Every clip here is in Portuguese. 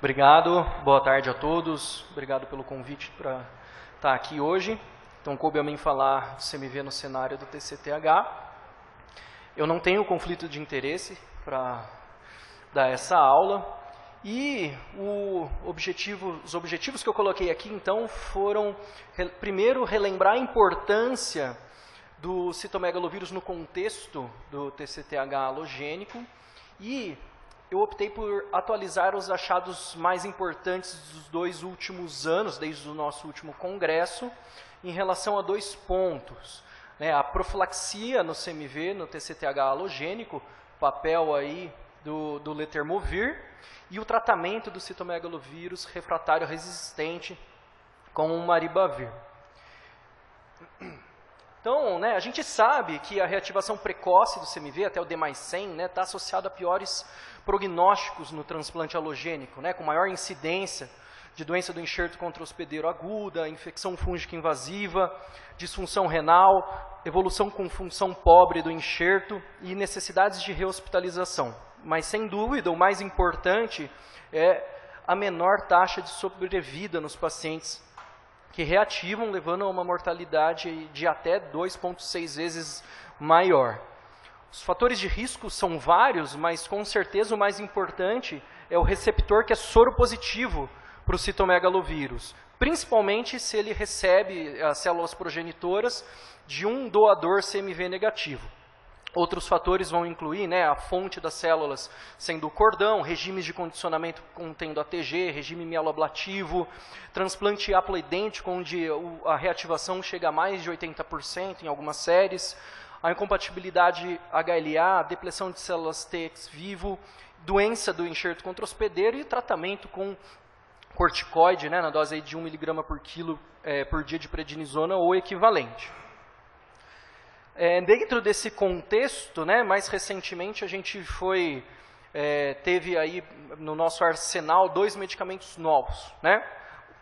Obrigado, boa tarde a todos. Obrigado pelo convite para estar aqui hoje. Então, coube a mim falar do CMV no cenário do TCTH. Eu não tenho conflito de interesse para dar essa aula. E os objetivos que eu coloquei aqui, então, foram, primeiro, relembrar a importância do citomegalovírus no contexto do TCTH alogênico e eu optei por atualizar os achados mais importantes dos 2 últimos anos, desde o nosso último congresso, em relação a 2 pontos. A profilaxia no CMV, no TCTH alogênico, papel aí do letermovir, e o tratamento do citomegalovírus refratário resistente com o maribavir. Então, a gente sabe que a reativação precoce do CMV, até o D+100, está associada a piores prognósticos no transplante alogênico, com maior incidência de doença do enxerto contra hospedeiro aguda, infecção fúngica invasiva, disfunção renal, evolução com função pobre do enxerto e necessidades de rehospitalização. Mas, sem dúvida, o mais importante é a menor taxa de sobrevida nos pacientes que reativam, levando a uma mortalidade de até 2,6 vezes maior. Os fatores de risco são vários, mas com certeza o mais importante é o receptor que é soropositivo para o citomegalovírus, principalmente se ele recebe as células progenitoras de um doador CMV negativo. Outros fatores vão incluir a fonte das células sendo o cordão, regimes de condicionamento contendo ATG, regime mieloablativo, transplante haploidêntico, onde a reativação chega a mais de 80% em algumas séries, a incompatibilidade HLA, depressão de células T ex vivo, doença do enxerto contra hospedeiro e tratamento com corticoide, na dose aí de 1 mg por quilo por dia de prednisona ou equivalente. Dentro desse contexto, mais recentemente a gente teve aí no nosso arsenal 2 medicamentos novos.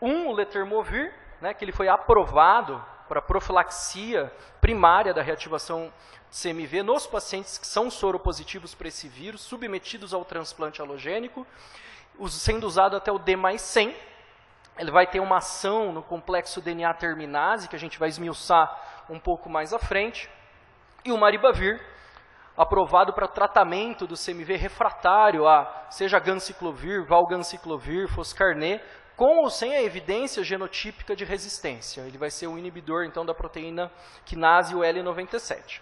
O letermovir, que ele foi aprovado para profilaxia primária da reativação de CMV nos pacientes que são soropositivos para esse vírus, submetidos ao transplante alogênico, sendo usado até o D+100. Ele vai ter uma ação no complexo DNA terminase, que a gente vai esmiuçar um pouco mais à frente. E o maribavir, aprovado para tratamento do CMV refratário a seja ganciclovir, valganciclovir, foscarnet, com ou sem a evidência genotípica de resistência. Ele vai ser o inibidor, então, da proteína quinase, o L97.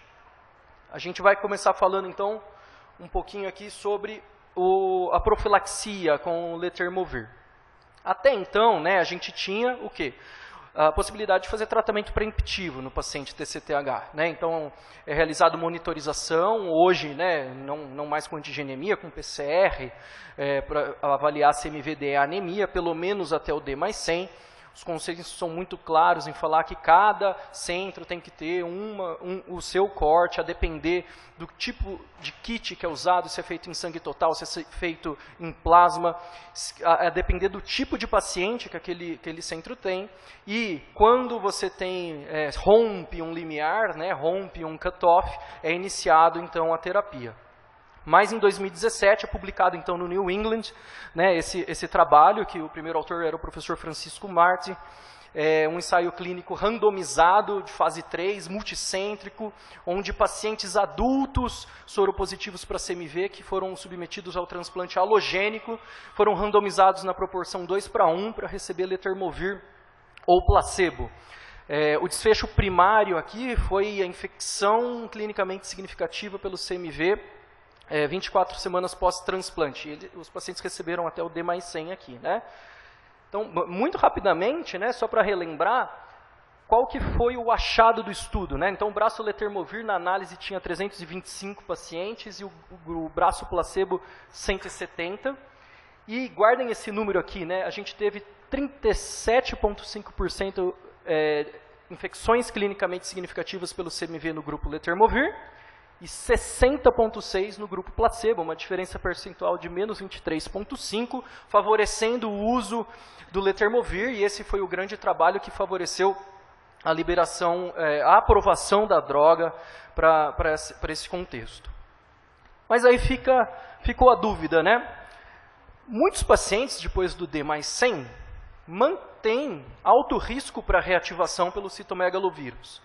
A gente vai começar falando, então, um pouquinho aqui sobre a profilaxia com o letermovir. Até então, a gente tinha o quê? A possibilidade de fazer tratamento preemptivo no paciente TCTH. Então, é realizado monitorização, hoje, não mais com antigenemia, com PCR, para avaliar CMV e anemia, pelo menos até o D+100. Os conceitos são muito claros em falar que cada centro tem que ter o seu corte, a depender do tipo de kit que é usado, se é feito em sangue total, se é feito em plasma, a depender do tipo de paciente que aquele centro tem. E quando você rompe um limiar, rompe um cutoff, é iniciado então a terapia. Mas em 2017 é publicado então no New England esse trabalho, que o primeiro autor era o professor Francisco Marti, um ensaio clínico randomizado de fase 3, multicêntrico, onde pacientes adultos soropositivos para CMV que foram submetidos ao transplante alogênico foram randomizados na proporção 2:1 para receber letermovir ou placebo. O desfecho primário aqui foi a infecção clinicamente significativa pelo CMV 24 semanas pós-transplante. Os pacientes receberam até o D+100 aqui. Então, muito rapidamente, só para relembrar, qual que foi o achado do estudo. Então, o braço letermovir na análise tinha 325 pacientes e o braço placebo 170. E guardem esse número aqui, a gente teve 37,5% infecções clinicamente significativas pelo CMV no grupo letermovir, e 60,6% no grupo placebo, uma diferença percentual de menos 23,5%, favorecendo o uso do letermovir, e esse foi o grande trabalho que favoreceu a liberação, a aprovação da droga para esse contexto. Mas aí ficou a dúvida, Muitos pacientes, depois do D+100, mantêm alto risco para reativação pelo citomegalovírus.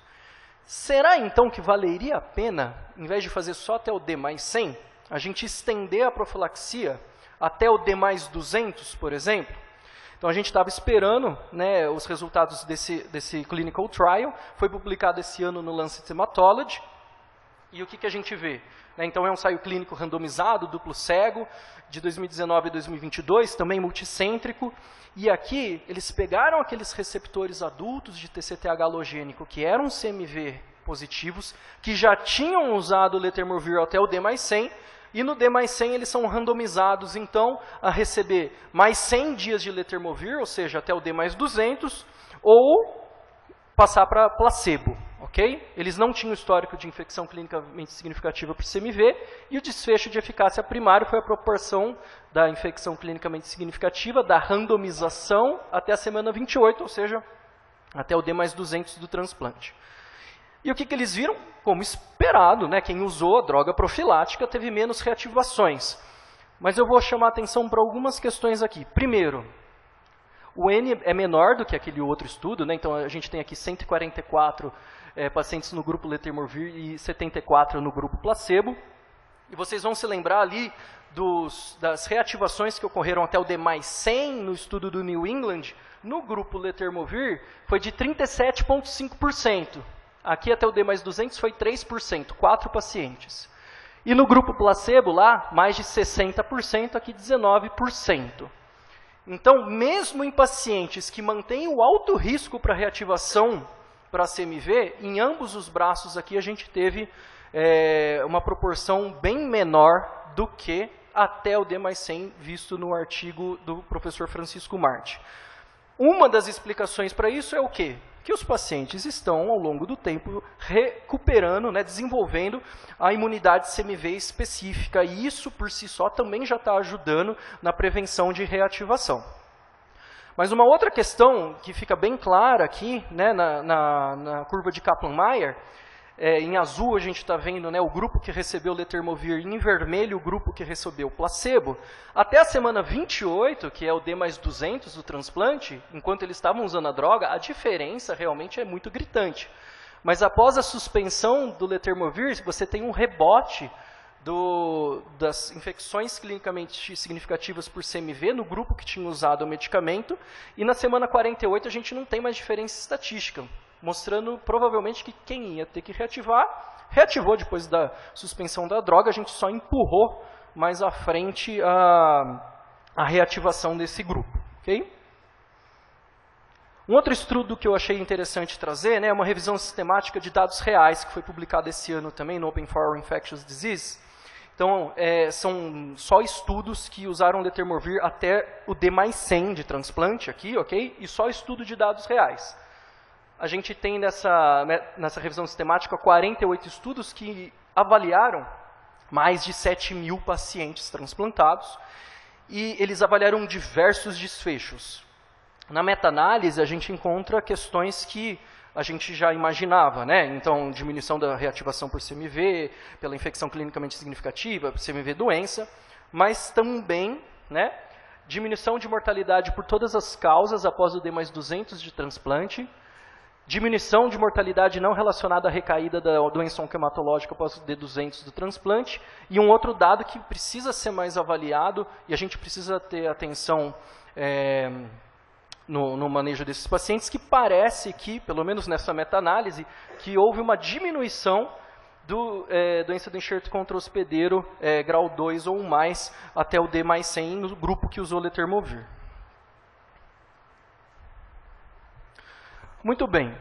Será, então, que valeria a pena, em vez de fazer só até o D+100, a gente estender a profilaxia até o D+200, por exemplo? Então, a gente estava esperando, né, os resultados desse clinical trial, foi publicado esse ano no Lancet Hematology, e o que a gente vê? Então, é um ensaio clínico randomizado, duplo cego, de 2019 a 2022, também multicêntrico, e aqui eles pegaram aqueles receptores adultos de TCTH halogênico que eram CMV positivos, que já tinham usado o letermovir até o D+100, e no D+100 eles são randomizados, então, a receber mais 100 dias de letermovir, ou seja, até o D+200, ou passar para placebo, ok? Eles não tinham histórico de infecção clinicamente significativa por CMV, e o desfecho de eficácia primário foi a proporção da infecção clinicamente significativa, da randomização até a semana 28, ou seja, até o D+200 do transplante. E o que eles viram? Como esperado, né? Quem usou a droga profilática teve menos reativações. Mas eu vou chamar a atenção para algumas questões aqui. Primeiro, o N é menor do que aquele outro estudo, né? Então a gente tem aqui 144 pacientes no grupo letermovir e 74 no grupo placebo. E vocês vão se lembrar ali das reativações que ocorreram até o D+100 no estudo do New England. No grupo letermovir foi de 37,5%. Aqui até o D+200 foi 3%, 4 pacientes. E no grupo placebo lá, mais de 60%, aqui 19%. Então, mesmo em pacientes que mantêm o alto risco para reativação para CMV, em ambos os braços aqui a gente teve uma proporção bem menor do que até o D+100 visto no artigo do professor Francisco Marti. Uma das explicações para isso é o quê? Que os pacientes estão, ao longo do tempo, recuperando, né, desenvolvendo a imunidade CMV específica, e isso, por si só, também já está ajudando na prevenção de reativação. Mas uma outra questão que fica bem clara aqui, né, na curva de Kaplan-Meier, em azul a gente está vendo, né, o grupo que recebeu letermovir, e em vermelho o grupo que recebeu placebo. Até a semana 28, que é o D+200 do transplante, enquanto eles estavam usando a droga, a diferença realmente é muito gritante. Mas após a suspensão do letermovir, você tem um rebote das infecções clinicamente significativas por CMV no grupo que tinha usado o medicamento, e na semana 48 a gente não tem mais diferença estatística, mostrando provavelmente que quem ia ter que reativar, reativou depois da suspensão da droga, a gente só empurrou mais à frente a reativação desse grupo. Okay? Um outro estudo que eu achei interessante trazer, né, é uma revisão sistemática de dados reais, que foi publicada esse ano também no Open for Infectious Disease. Então, são só estudos que usaram letermovir até o D+100 de transplante aqui, ok? E só estudo de dados reais. A gente tem nessa revisão sistemática 48 estudos que avaliaram mais de 7.000 pacientes transplantados, e eles avaliaram diversos desfechos. Na meta-análise, a gente encontra questões que a gente já imaginava, né? Então, diminuição da reativação por CMV, pela infecção clinicamente significativa, por CMV doença, mas também, né, diminuição de mortalidade por todas as causas após o D+200 de transplante, diminuição de mortalidade não relacionada à recaída da doença oncohematológica após o D200 do transplante, e um outro dado que precisa ser mais avaliado, e a gente precisa ter atenção no manejo desses pacientes, que parece que, pelo menos nessa meta-análise, que houve uma diminuição doença do enxerto contra hospedeiro grau 2 ou mais até o D+100 no grupo que usou letermovir. Muito bem.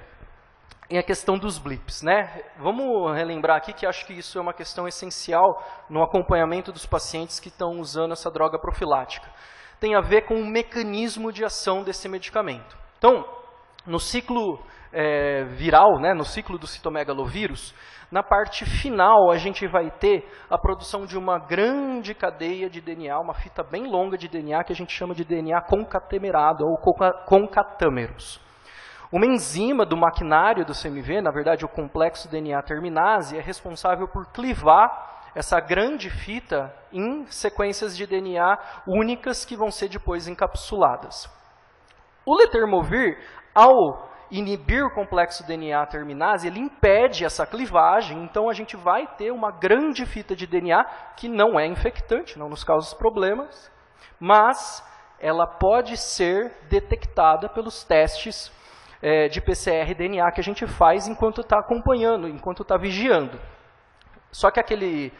E a questão dos blips, né? Vamos relembrar aqui que acho que isso é uma questão essencial no acompanhamento dos pacientes que estão usando essa droga profilática. Tem a ver com o mecanismo de ação desse medicamento. Então, no ciclo viral, né, no ciclo do citomegalovírus, na parte final a gente vai ter a produção de uma grande cadeia de DNA, uma fita bem longa de DNA que a gente chama de DNA concatemerado ou concatâmeros. Uma enzima do maquinário do CMV, na verdade o complexo DNA terminase, é responsável por clivar essa grande fita em sequências de DNA únicas que vão ser depois encapsuladas. O letermovir, ao inibir o complexo DNA terminase, ele impede essa clivagem, então a gente vai ter uma grande fita de DNA que não é infectante, não nos causa problemas, mas ela pode ser detectada pelos testes de PCR-DNA que a gente faz enquanto está acompanhando, enquanto está vigiando. Só que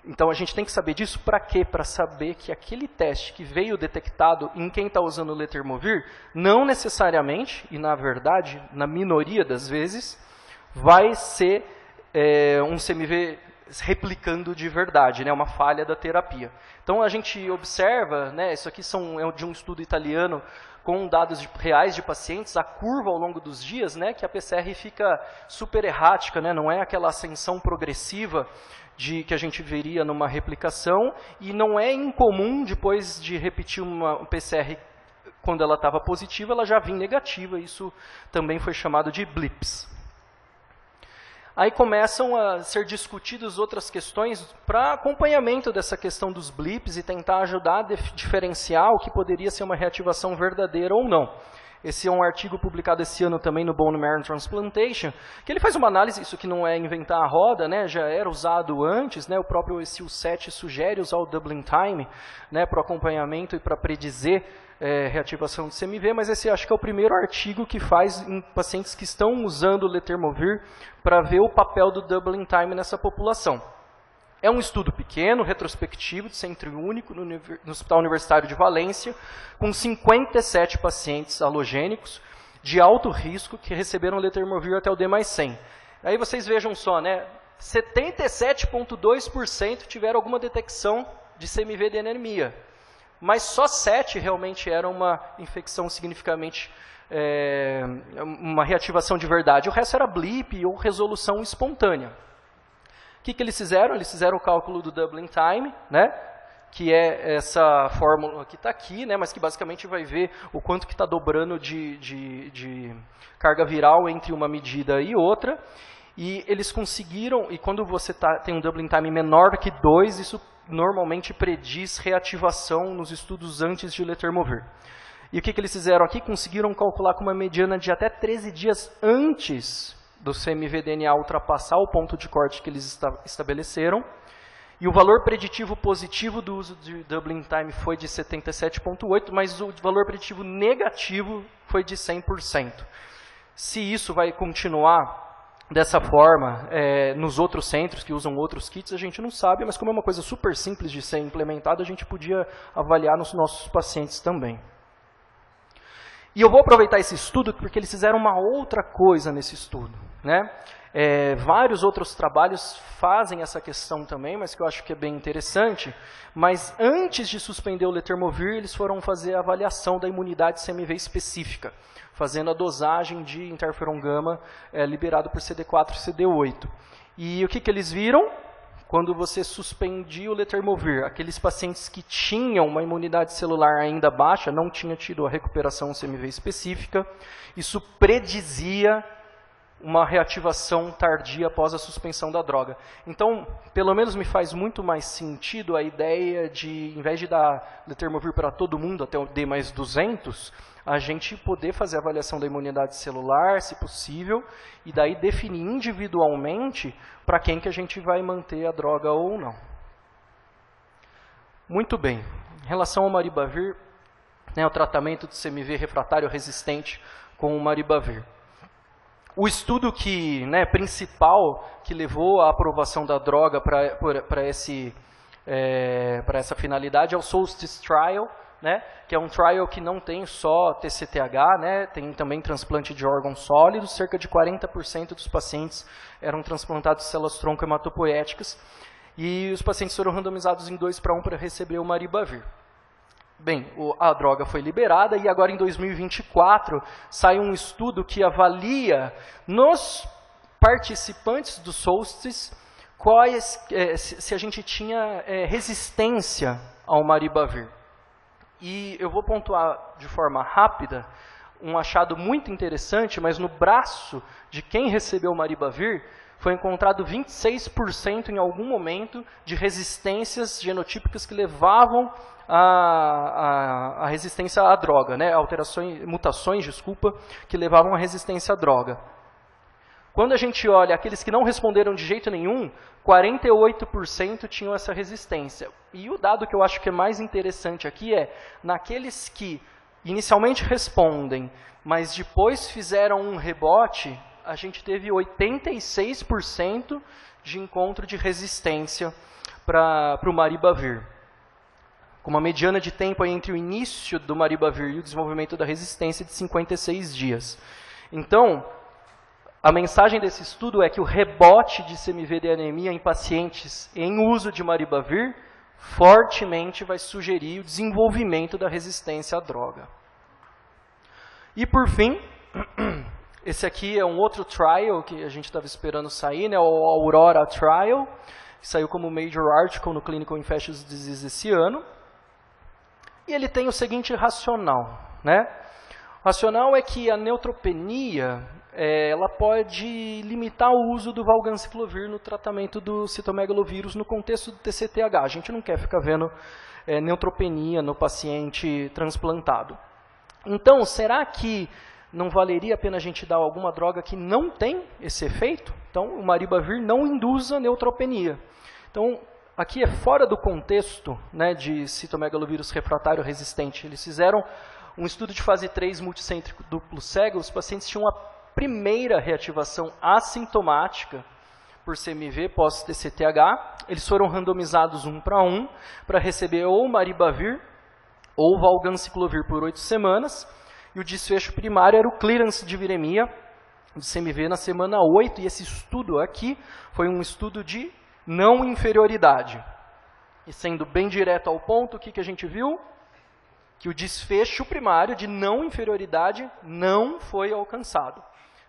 então a gente tem que saber disso para quê? Para saber que aquele teste que veio detectado em quem está usando o letermovir, não necessariamente, e na verdade, na minoria das vezes, vai ser um CMV replicando de verdade, né, uma falha da terapia. Então a gente observa, né, isso aqui é de um estudo italiano com dados reais de pacientes, a curva ao longo dos dias, né, que a PCR fica super errática, né, não é aquela ascensão progressiva que a gente veria numa replicação, e não é incomum, depois de repetir uma PCR, quando ela estava positiva, ela já vinha negativa, isso também foi chamado de blips. Aí começam a ser discutidas outras questões para acompanhamento dessa questão dos blips e tentar ajudar a diferenciar o que poderia ser uma reativação verdadeira ou não. Esse é um artigo publicado esse ano também no Bone Marrow Transplantation, que ele faz uma análise, isso que não é inventar a roda, né, já era usado antes, né, o próprio ESIL-7 sugere usar o doubling time, né, para o acompanhamento e para predizer reativação de CMV, mas esse acho que é o primeiro artigo que faz em pacientes que estão usando o letermovir para ver o papel do doubling time nessa população. É um estudo pequeno, retrospectivo, de centro único, no Hospital Universitário de Valência, com 57 pacientes halogênicos de alto risco que receberam letermovir até o D+100. Aí vocês vejam só, né, 77,2% tiveram alguma detecção de CMV de anemia, mas só 7 realmente eram uma infecção significativamente, uma reativação de verdade. O resto era blip ou resolução espontânea. O que eles fizeram? Eles fizeram o cálculo do doubling time, né, que é essa fórmula que está aqui, né, mas que basicamente vai ver o quanto que está dobrando de carga viral entre uma medida e outra. E eles conseguiram, e quando você tem um doubling time menor que 2, isso normalmente prediz reativação nos estudos antes de letermovir. E o que eles fizeram aqui? Conseguiram calcular com uma mediana de até 13 dias antes do CMV-DNA ultrapassar o ponto de corte que eles estabeleceram. E o valor preditivo positivo do uso de doubling time foi de 77,8%, mas o valor preditivo negativo foi de 100%. Se isso vai continuar dessa forma, nos outros centros que usam outros kits, a gente não sabe, mas como é uma coisa super simples de ser implementada, a gente podia avaliar nos nossos pacientes também. E eu vou aproveitar esse estudo porque eles fizeram uma outra coisa nesse estudo, né? Vários outros trabalhos fazem essa questão também, mas que eu acho que é bem interessante. Mas antes de suspender o letermovir, eles foram fazer a avaliação da imunidade CMV específica, fazendo a dosagem de interferon gama liberado por CD4 e CD8. E o que eles viram? Quando você suspendia o letermovir, aqueles pacientes que tinham uma imunidade celular ainda baixa, não tinha tido a recuperação CMV específica, isso predizia uma reativação tardia após a suspensão da droga. Então, pelo menos me faz muito mais sentido a ideia de, em vez de dar letermovir para todo mundo até o D+200, a gente poder fazer a avaliação da imunidade celular, se possível, e daí definir individualmente para quem que a gente vai manter a droga ou não. Muito bem. Em relação ao maribavir, né, o tratamento de CMV refratário resistente com o maribavir. O estudo principal que levou à aprovação da droga para essa finalidade é o Solstice Trial, né, que é um trial que não tem só TCTH, né, tem também transplante de órgãos sólidos, cerca de 40% dos pacientes eram transplantados de células-tronco hematopoéticas, e os pacientes foram randomizados em 2:1 para receber o maribavir. Bem, a droga foi liberada e agora em 2024 sai um estudo que avalia nos participantes do Solstice se a gente tinha resistência ao maribavir. E eu vou pontuar de forma rápida um achado muito interessante, mas no braço de quem recebeu o maribavir, foi encontrado 26% em algum momento de resistências genotípicas que levavam a resistência à droga, né? Mutações, desculpa, que levavam à resistência à droga. Quando a gente olha aqueles que não responderam de jeito nenhum, 48% tinham essa resistência. E o dado que eu acho que é mais interessante aqui é, naqueles que inicialmente respondem, mas depois fizeram um rebote, a gente teve 86% de encontro de resistência para o maribavir. Com uma mediana de tempo aí entre o início do maribavir e o desenvolvimento da resistência de 56 dias. Então, a mensagem desse estudo é que o rebote de CMV de anemia em pacientes em uso de maribavir fortemente vai sugerir o desenvolvimento da resistência à droga. E por fim, esse aqui é um outro trial que a gente estava esperando sair, né, o Aurora Trial, que saiu como Major Article no Clinical Infectious Disease esse ano. E ele tem o seguinte racional, né? O racional é que a neutropenia ela pode limitar o uso do valganciclovir no tratamento do citomegalovírus no contexto do TCTH. A gente não quer ficar vendo neutropenia no paciente transplantado. Então, será que não valeria a pena a gente dar alguma droga que não tem esse efeito? Então, o maribavir não induz a neutropenia. Então, aqui é fora do contexto, né, de citomegalovírus refratário resistente. Eles fizeram um estudo de fase 3 multicêntrico duplo cego. Os pacientes tinham uma primeira reativação assintomática por CMV pós-TCTH. Eles foram randomizados 1 para 1 para receber ou maribavir ou valganciclovir por 8 semanas. E o desfecho primário era o clearance de viremia de CMV na semana 8. E esse estudo aqui foi um estudo de não inferioridade. E sendo bem direto ao ponto, o que a gente viu? Que o desfecho primário de não inferioridade não foi alcançado.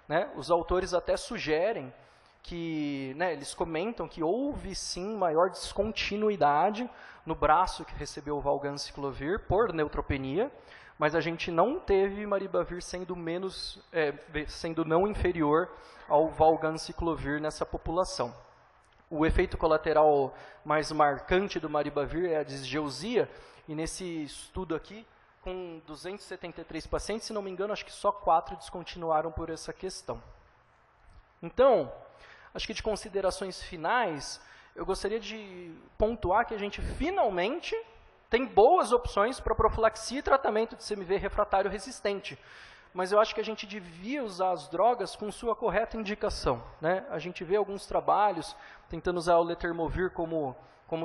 Né? Os autores até sugerem que, né, eles comentam que houve sim maior descontinuidade no braço que recebeu o valganciclovir por neutropenia, mas a gente não teve maribavir sendo não inferior ao valganciclovir nessa população. O efeito colateral mais marcante do maribavir é a disgeusia, e nesse estudo aqui, com 273 pacientes, se não me engano, acho que só 4 descontinuaram por essa questão. Então, acho que de considerações finais, eu gostaria de pontuar que a gente finalmente tem boas opções para profilaxia e tratamento de CMV refratário resistente. Mas eu acho que a gente devia usar as drogas com sua correta indicação, né? A gente vê alguns trabalhos tentando usar o letermovir como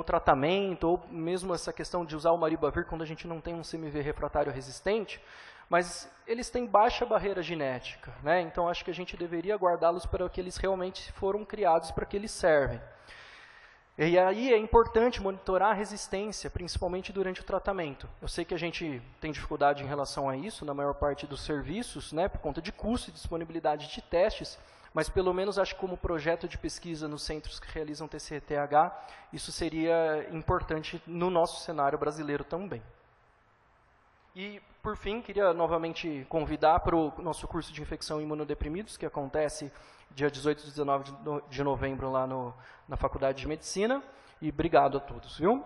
tratamento, ou mesmo essa questão de usar o maribavir quando a gente não tem um CMV refratário resistente, mas eles têm baixa barreira genética, né? Então acho que a gente deveria guardá-los para que eles realmente foram criados para que eles servem. E aí é importante monitorar a resistência, principalmente durante o tratamento. Eu sei que a gente tem dificuldade em relação a isso na maior parte dos serviços, né, por conta de custo e disponibilidade de testes, mas pelo menos acho que como projeto de pesquisa nos centros que realizam TCTH, isso seria importante no nosso cenário brasileiro também. E, por fim, queria novamente convidar para o nosso curso de infecção e imunodeprimidos, que acontece dia 18 e 19 de novembro lá na Faculdade de Medicina. E obrigado a todos, viu?